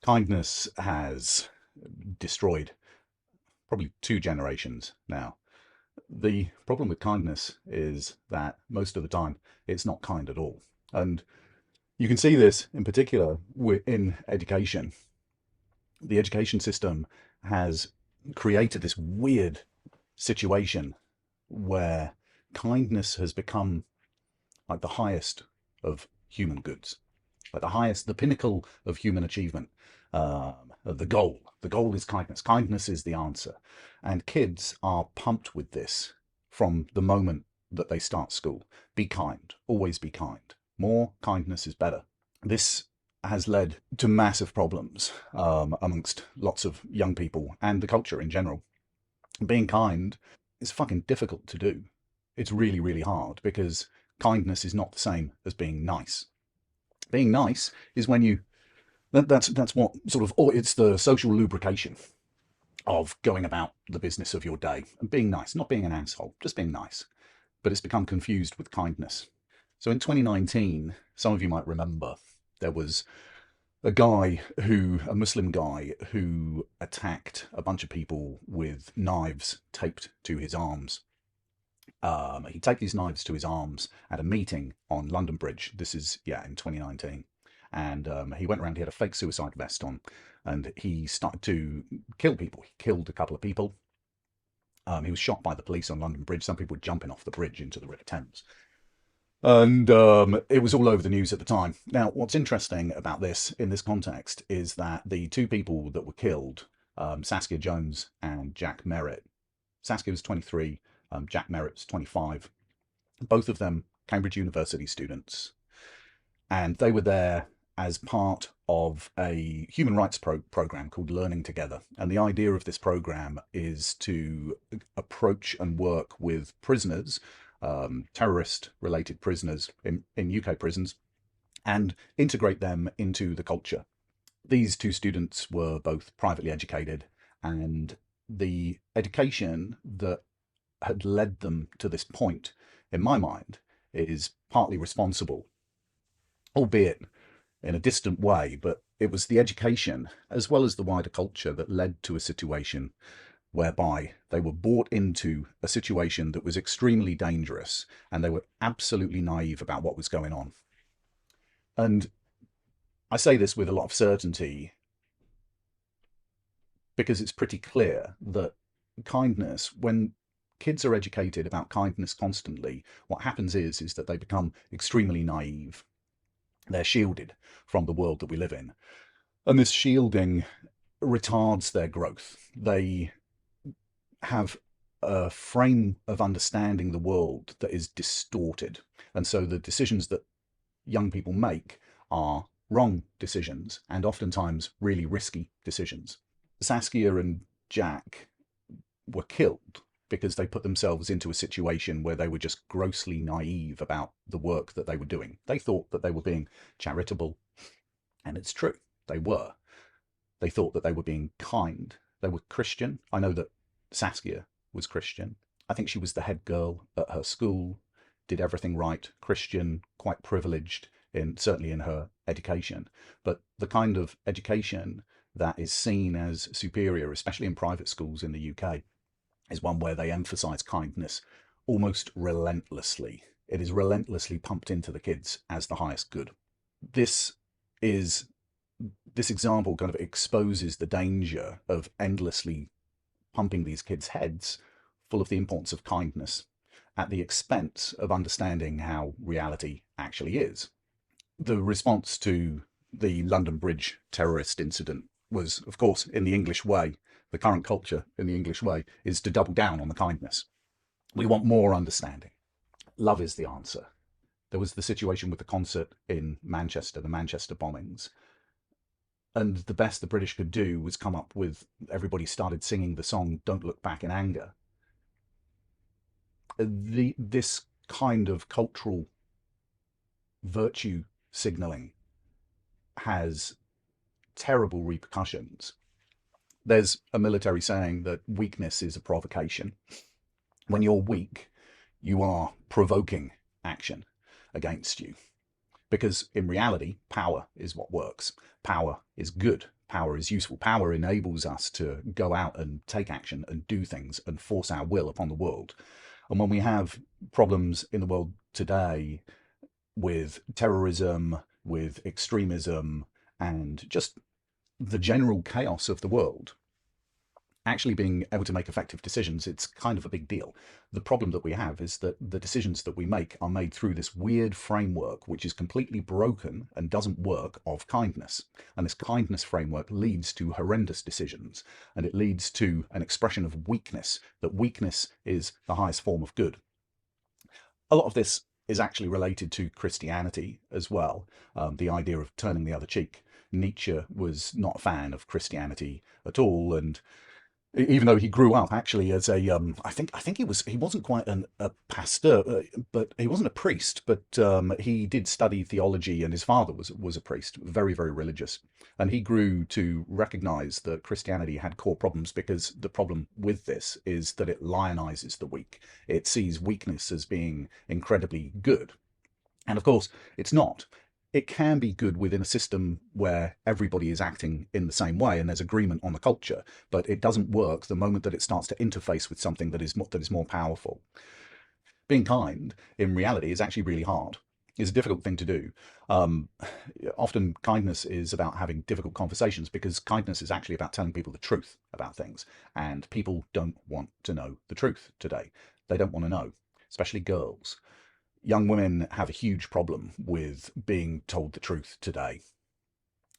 Kindness has destroyed probably 2 generations now. The problem with kindness is that most of the time it's not kind at all. And you can see this in particular in education. The education system has created this weird situation where kindness has become like the highest of human goods, like the highest, the pinnacle of human achievement, the goal. The goal is kindness. Kindness is the answer. And kids are pumped with this from the moment that they start school. Be kind, always be kind. More kindness is better. This has led to massive problems amongst lots of young people and the culture in general. Being kind is fucking difficult to do. It's really, really hard because kindness is not the same as being nice. Being nice is when you that's what sort of, or it's the social lubrication of going about the business of your day and being nice, not being an asshole, just being nice. But it's become confused with kindness. So in 2019, some of you might remember, there was a Muslim guy who attacked a bunch of people with knives taped to his arms. He taped these knives to his arms at a meeting on London Bridge. This is, in 2019. And he went around, he had a fake suicide vest on, and he started to kill people. He killed a couple of people. He was shot by the police on London Bridge. Some people were jumping off the bridge into the River Thames. And it was all over the news at the time. Now, what's interesting about this in this context is that the 2 people that were killed, Saskia Jones and Jack Merrit. Saskia was 23, Jack Merrit was 25. Both of them Cambridge University students. And they were there as part of a human rights program called Learning Together. And the idea of this program is to approach and work with prisoners, terrorist-related prisoners in UK prisons, and integrate them into the culture. These 2 students were both privately educated, and the education that had led them to this point, in my mind, is partly responsible, albeit in a distant way, but it was the education as well as the wider culture that led to a situation whereby they were brought into a situation that was extremely dangerous and they were absolutely naive about what was going on. And I say this with a lot of certainty because it's pretty clear that kindness, when kids are educated about kindness constantly, what happens is that they become extremely naive. They're shielded from the world that we live in. And this shielding retards their growth. They have a frame of understanding the world that is distorted. And so the decisions that young people make are wrong decisions and oftentimes really risky decisions. Saskia and Jack were killed because they put themselves into a situation where they were just grossly naive about the work that they were doing. They thought that they were being charitable, and it's true, they were. They thought that they were being kind. They were Christian. I know that Saskia was Christian. I think she was the head girl at her school, did everything right, Christian, quite privileged, certainly in her education. But the kind of education that is seen as superior, especially in private schools in the UK, is one where they emphasize kindness almost relentlessly. It is relentlessly pumped into the kids as the highest good. This example kind of exposes the danger of endlessly pumping these kids' heads full of the importance of kindness at the expense of understanding how reality actually is. The response to the London Bridge terrorist incident was, of course, in the English way. The current culture in the English way is to double down on the kindness. We want more understanding. Love is the answer. There was the situation with the concert in Manchester, the Manchester bombings. And the best the British could do was come up with, everybody started singing the song Don't Look Back in Anger. This kind of cultural virtue signaling has terrible repercussions. There's a military saying that weakness is a provocation. When you're weak, you are provoking action against you. Because in reality, power is what works. Power is good. power is useful. Power enables us to go out and take action and do things and force our will upon the world. And when we have problems in the world today with terrorism, with extremism, and just the general chaos of the world, actually being able to make effective decisions, it's kind of a big deal. The problem that we have is that the decisions that we make are made through this weird framework, which is completely broken and doesn't work, of kindness. And this kindness framework leads to horrendous decisions, and it leads to an expression of weakness, that weakness is the highest form of good. A lot of this is actually related to Christianity as well, the idea of turning the other cheek. Nietzsche was not a fan of Christianity at all, and even though he grew up actually as a I think he wasn't quite a pastor, but he wasn't a priest, but he did study theology, and his father was a priest, very, very religious, and he grew to recognize that Christianity had core problems, because the problem with this is that it lionizes the weak. It sees weakness as being incredibly good, and of course it's not. It can be good within a system where everybody is acting in the same way and there's agreement on the culture, but it doesn't work the moment that it starts to interface with something that is more powerful. Being kind, in reality, is actually really hard. It's a difficult thing to do. Often kindness is about having difficult conversations, because kindness is actually about telling people the truth about things, and people don't want to know the truth today. They don't want to know, especially girls. Young women have a huge problem with being told the truth today.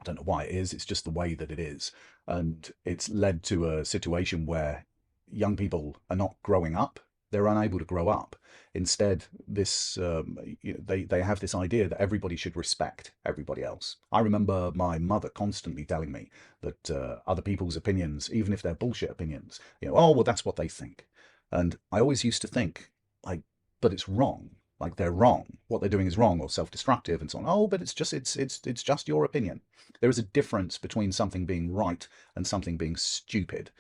I don't know why it is, it's just the way that it is. And it's led to a situation where young people are not growing up, they're unable to grow up. Instead, they have this idea that everybody should respect everybody else. I remember my mother constantly telling me that other people's opinions, even if they're bullshit opinions, oh, well, that's what they think. And I always used to think, like, but it's wrong. Like, they're wrong. What they're doing is wrong or self-destructive and so on. Oh, but it's just your opinion. There is a difference between something being right and something being stupid.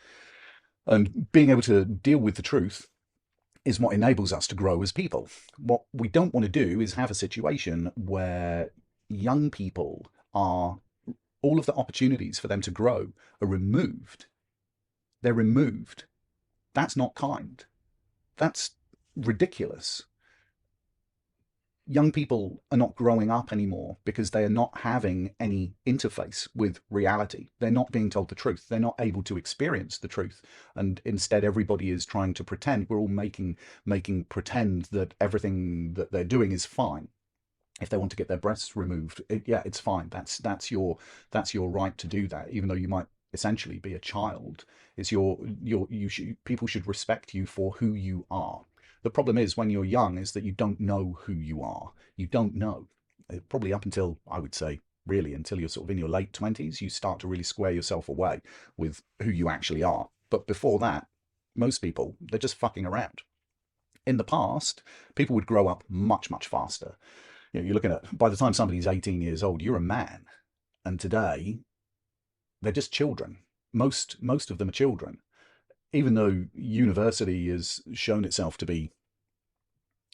And being able to deal with the truth is what enables us to grow as people. What we don't want to do is have a situation where young people are, all of the opportunities for them to grow are removed. They're removed. That's not kind. That's ridiculous. Young people are not growing up anymore because they are not having any interface with reality. They're not being told the truth. They're not able to experience the truth. And instead, everybody is trying to pretend. We're all making pretend that everything that they're doing is fine. If they want to get their breasts removed, yeah, it's fine. That's your right to do that, even though you might essentially be a child. It's people should respect you for who you are. The problem is, when you're young, is that you don't know who you are. You don't know. Probably up until, I would say, really, until you're sort of in your late 20s, you start to really square yourself away with who you actually are. But before that, most people, they're just fucking around. In the past, people would grow up much, much faster. You're looking at, by the time somebody's 18 years old, you're a man. And today, they're just children. Most of them are children. Even though university has shown itself to be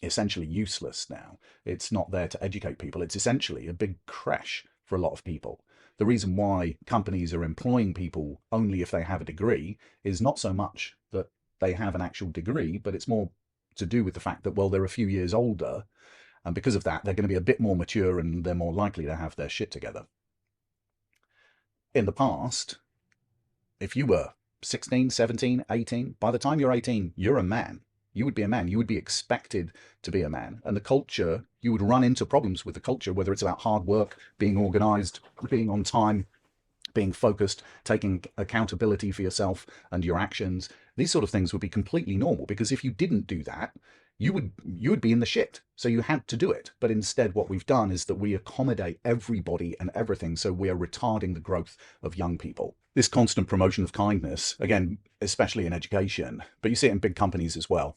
essentially useless now, it's not there to educate people. It's essentially a big creche for a lot of people. The reason why companies are employing people only if they have a degree is not so much that they have an actual degree, but it's more to do with the fact that, well, they're a few years older, and because of that, they're going to be a bit more mature and they're more likely to have their shit together. In the past, if you were 16, 17, 18, by the time you're 18, you're a man. You would be a man. You would be expected to be a man. And the culture, you would run into problems with the culture, whether it's about hard work, being organized, being on time, being focused, taking accountability for yourself and your actions. These sort of things would be completely normal, because if you didn't do that, you would be in the shit. So you had to do it. But instead, what we've done is that we accommodate everybody and everything. So we are retarding the growth of young people. This constant promotion of kindness, again, especially in education, but you see it in big companies as well,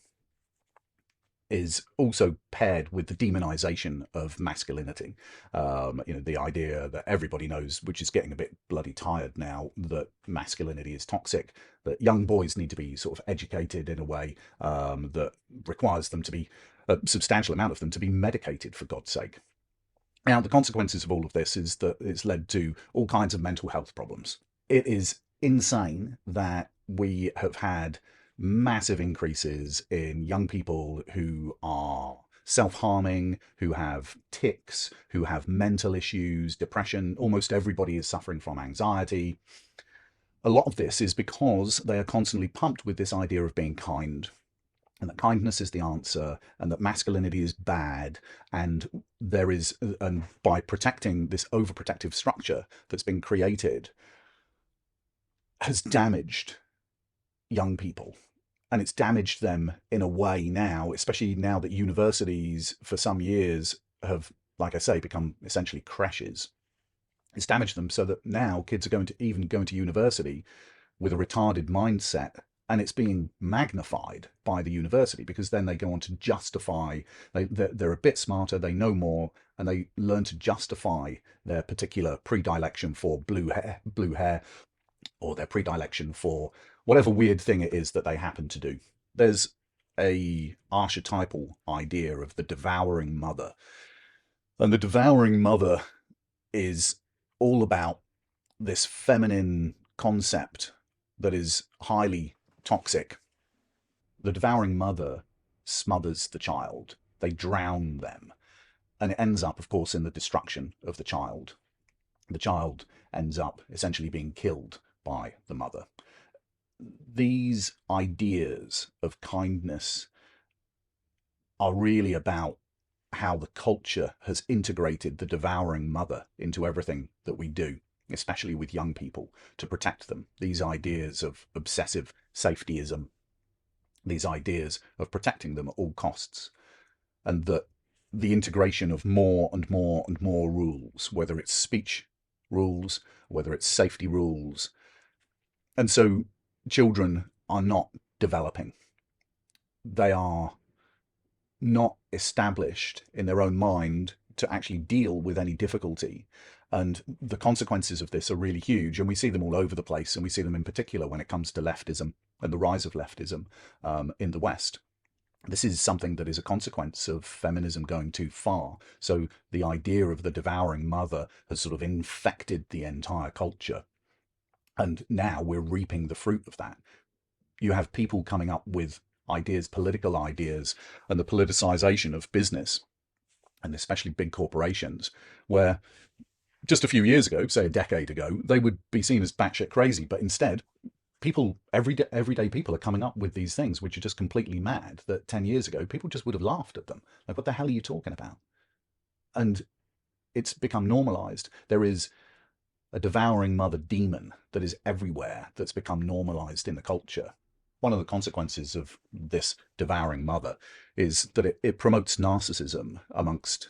is also paired with the demonization of masculinity. The idea that everybody knows, which is getting a bit bloody tired now, that masculinity is toxic, that young boys need to be sort of educated in a way that requires them to be, a substantial amount of them, to be medicated, for God's sake. Now, the consequences of all of this is that it's led to all kinds of mental health problems. It is insane that we have had massive increases in young people who are self-harming, who have tics, who have mental issues, depression. Almost everybody is suffering from anxiety. A lot of this is because they are constantly pumped with this idea of being kind, and that kindness is the answer, and that masculinity is bad, and by protecting this overprotective structure that's been created, has damaged young people. And it's damaged them in a way now, especially now that universities for some years have, like I say, become essentially creches. It's damaged them so that now kids are going to university with a retarded mindset, and it's being magnified by the university, because then they go on to justify, they're a bit smarter, they know more, and they learn to justify their particular predilection for blue hair, or their predilection for whatever weird thing it is that they happen to do. There's a archetypal idea of the devouring mother, and the devouring mother is all about this feminine concept that is highly toxic. The devouring mother smothers the child, they drown them, and it ends up, of course, in the destruction of the child. The child ends up essentially being killed by the mother. These ideas of kindness are really about how the culture has integrated the devouring mother into everything that we do, especially with young people, to protect them. These ideas of obsessive safetyism, these ideas of protecting them at all costs, and that the integration of more and more and more rules, whether it's speech rules, whether it's safety rules. And so children are not developing. They are not established in their own mind to actually deal with any difficulty. And the consequences of this are really huge, and we see them all over the place, and we see them in particular when it comes to leftism and the rise of leftism in the West. This is something that is a consequence of feminism going too far. So the idea of the devouring mother has sort of infected the entire culture. And now we're reaping the fruit of that. You have people coming up with ideas, political ideas, and the politicization of business, and especially big corporations, where just a few years ago, say a decade ago, they would be seen as batshit crazy. But instead, people, everyday people are coming up with these things which are just completely mad, that 10 years ago, people just would have laughed at them. Like, what the hell are you talking about? And it's become normalized. There is a devouring mother demon that is everywhere, that's become normalized in the culture. One of the consequences of this devouring mother is that it promotes narcissism amongst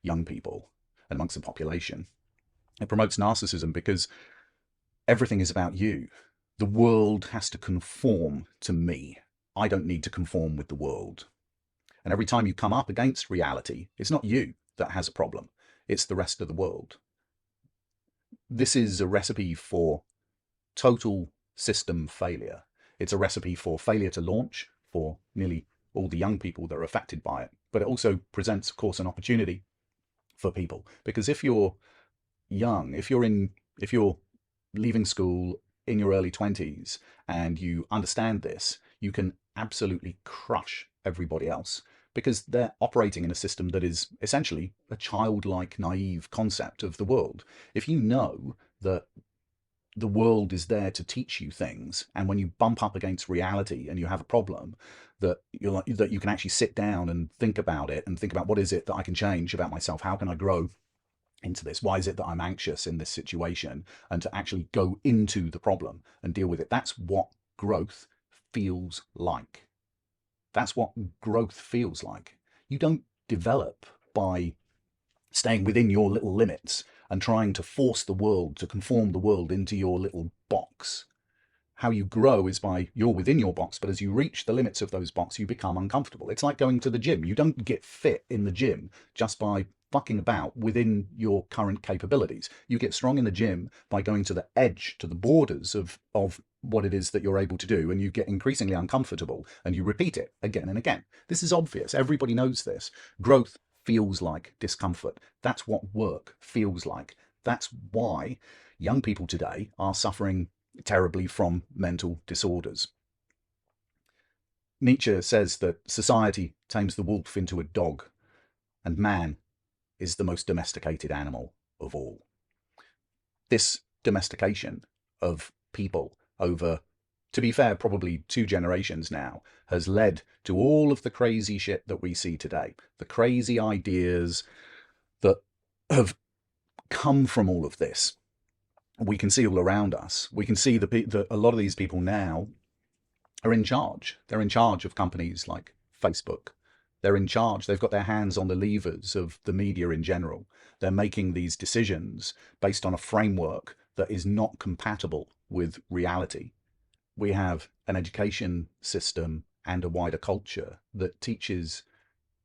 young people and amongst the population. It promotes narcissism because everything is about you. The world has to conform to me. I don't need to conform with the world. And every time you come up against reality, it's not you that has a problem, it's the rest of the world. This is a recipe for total system failure. It's a recipe for failure to launch for nearly all the young people that are affected by it. But it also presents, of course, an opportunity for people. Because if you're young, if you're leaving school in your early 20s and you understand this, you can absolutely crush everybody else, because they're operating in a system that is essentially a childlike, naive concept of the world. If you know that the world is there to teach you things, and when you bump up against reality and you have a problem, that you can actually sit down and think about it, and think about, what is it that I can change about myself? How can I grow into this? Why is it that I'm anxious in this situation? And to actually go into the problem and deal with it. That's what growth feels like. That's what growth feels like. You don't develop by staying within your little limits and trying to force the world, to conform the world into your little box. How you grow is by, you're within your box, but as you reach the limits of those boxes, you become uncomfortable. It's like going to the gym. You don't get fit in the gym just by fucking about within your current capabilities. You get strong in the gym by going to the edge, to the borders of what it is that you're able to do, and you get increasingly uncomfortable, and you repeat it again and again. This is obvious. Everybody knows this. Growth feels like discomfort. That's what work feels like. That's why young people today are suffering terribly from mental disorders. Nietzsche says that society tames the wolf into a dog, and man is the most domesticated animal of all. This domestication of people over, to be fair, probably 2 generations now, has led to all of the crazy shit that we see today. The crazy ideas that have come from all of this, we can see all around us. We can see that a lot of these people now are in charge. They're in charge of companies like Facebook. They're in charge. They've got their hands on the levers of the media in general. They're making these decisions based on a framework that is not compatible with reality. We have an education system and a wider culture that teaches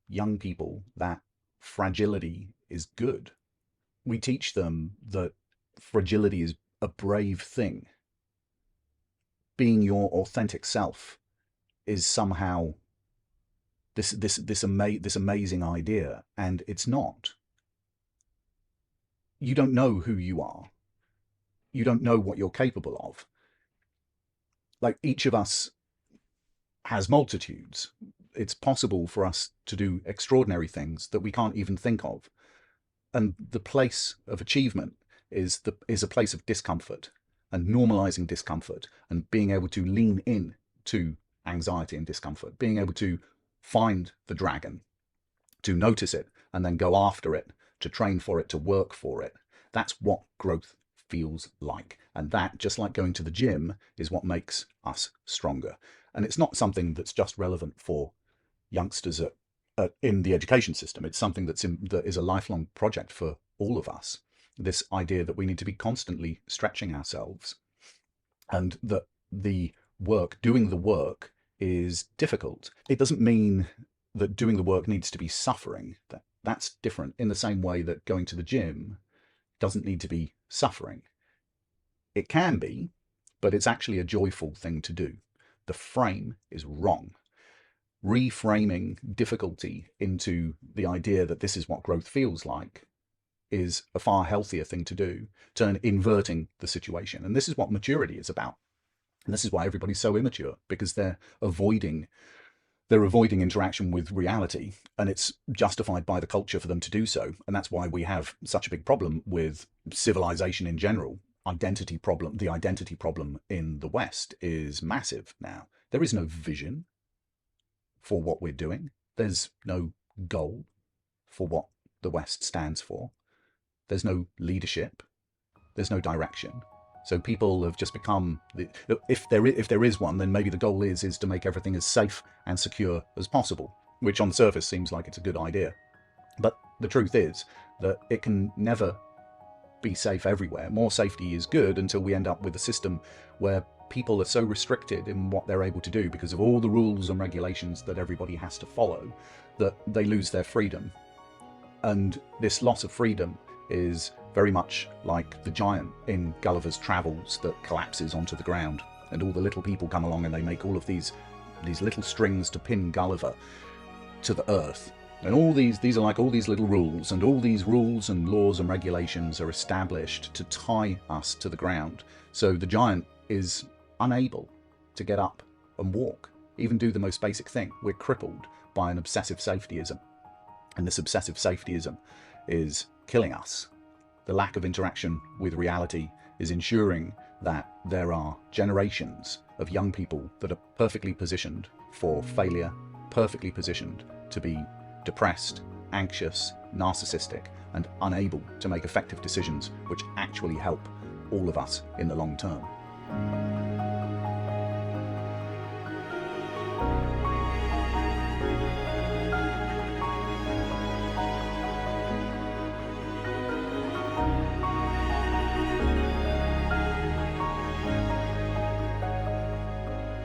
young people that fragility is good. We teach them that fragility is a brave thing. Being your authentic self is somehow this amazing idea, and it's not. You don't know who you are. You don't know what you're capable of. Like, each of us has multitudes. It's possible for us to do extraordinary things that we can't even think of. And the place of achievement is a place of discomfort, and normalizing discomfort and being able to lean in to anxiety and discomfort, being able to find the dragon, to notice it and then go after it, to train for it, to work for it. That's what growth feels like. And that, just like going to the gym, is what makes us stronger. And it's not something that's just relevant for youngsters in the education system. It's something that is a lifelong project for all of us. This idea that we need to be constantly stretching ourselves, and that doing the work is difficult. It doesn't mean that doing the work needs to be suffering. That's different, in the same way that going to the gym doesn't need to be suffering. It can be, but it's actually a joyful thing to do. The frame is wrong. Reframing difficulty into the idea that this is what growth feels like is a far healthier thing to do, inverting the situation. And this is what maturity is about. And this is why everybody's so immature, because they're avoiding interaction with reality, and it's justified by the culture for them to do so. And that's why we have such a big problem with civilization in general. The identity problem in the West is massive now. There is no vision for what we're doing. There's no goal for what the West stands for. There's no leadership. There's no direction. So people have just become, if there is one, then maybe the goal is to make everything as safe and secure as possible, which on the surface seems like it's a good idea. But the truth is that it can never be safe everywhere. More safety is good until we end up with a system where people are so restricted in what they're able to do because of all the rules and regulations that everybody has to follow, that they lose their freedom. And this loss of freedom is very much like the giant in Gulliver's Travels that collapses onto the ground, and all the little people come along and they make all of these little strings to pin Gulliver to the earth. And all these are like all these little rules, and all these rules and laws and regulations are established to tie us to the ground. So the giant is unable to get up and walk, even do the most basic thing. We're crippled by an obsessive safetyism. And this obsessive safetyism is killing us. The lack of interaction with reality is ensuring that there are generations of young people that are perfectly positioned for failure, perfectly positioned to be depressed, anxious, narcissistic, and unable to make effective decisions which actually help all of us in the long term.